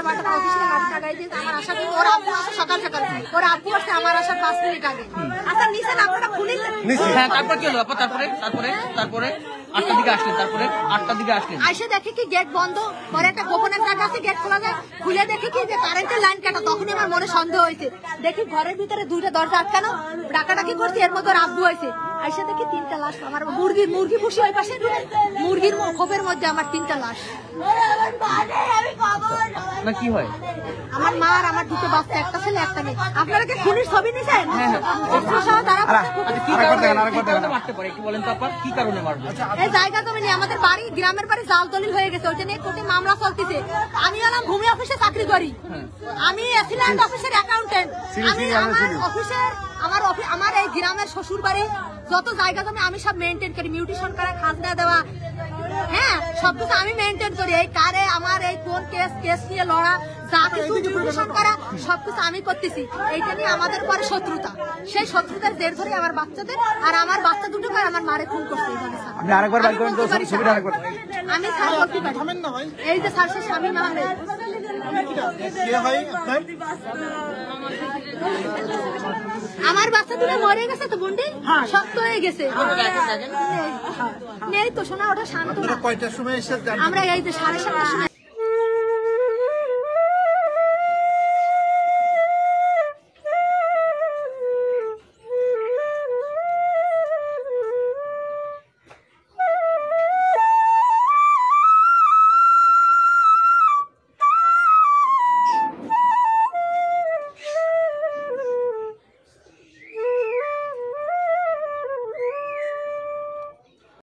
একটা বাটা অফিসে মাটি টাকাই দিয়ে আমার আশা করি ওর আব্বু আসে সকাল সকাল, ওর আব্বু আসছে আমার আসার 5 মিনিট আগে। আচ্ছা নিচে আপনারা খুলিলেন? হ্যাঁ, তারপর কি হলো আপা? তারপরে 8টার দিকে আসলেন, তারপরে 8টার দিকে আসলেন, আইসে দেখি কি গেট বন্ধ, পরে একটা গোপনের জায়গা আছে গেট খোলা যায়, খুলে দেখি কি যে কারেন্টের লাইন কাটা। তখনই আমার মনে সন্দেহ হয়েছে, দেখি ঘরের ভিতরে 2টা দরজা আটকানো, ডাকাডাকি করছি, এর মধ্যে আব্বু হয়েছে। আইসে দেখি 3টা লাশ, আমার মুরগি পুষি ওই পাশে, মুরগির খোপের মধ্যে আমার 3টা লাশ। না কি হয়? আমার মা আর আমার 2টো বাচ্চা, একটা ছেলে একটা মেয়ে। আপনারা কি খুনির ছবি নিছেন? কি কারণে মারতে পারে একটু বলেন তো আপা, কি কারণে মারবে? এই জায়গা জমি নিয়ে আমাদের বাড়ি, গ্রামের বাড়ি জাল দলিল হয়ে গেছে, ওইটা নিয়ে কোর্টে মামলা চলতেছে। আমি হলাম ভূমি অফিসে চাকরি করি, আমি এসিল্যান্ড অফিসের অ্যাকাউন্টেন্ট। আমি আমার এই গ্রামের শ্বশুর বাড়ি যত জায়গা জমি আমি সব মেনটেন করি, মিউটেশন করা, খাজনা দেওয়া, হ্যাঁ সবকিছু আমি মেনটেন করি। এই কারে আমার এই কোন কেস নিয়ে লড়া, যা কিছু মিউটেশন করা সবকিছু আমি করতেছি। এইটা নিয়ে আমাদের পরে শত্রুতা, সেই শত্রুতার জের ধরে আমার বাচ্চাদের আর আমার বাচ্চা দুটো করে আমার মারে খুন করছে। আপনি আরেকবার বাইক করেন তো, ছবিটা আরেকবার। আমি স্যার বলতে পারি, এই যে স্যার সে স্বামী মাহমুদ, আমার বাচ্চা দুটো মরে গেছে তো বন্ডি, শক্ত হয়ে গেছে, নেই তো শোনা, ওটা শান্ত। কয়টার সময় এসে? আমরা এই যে 7:30টার সময়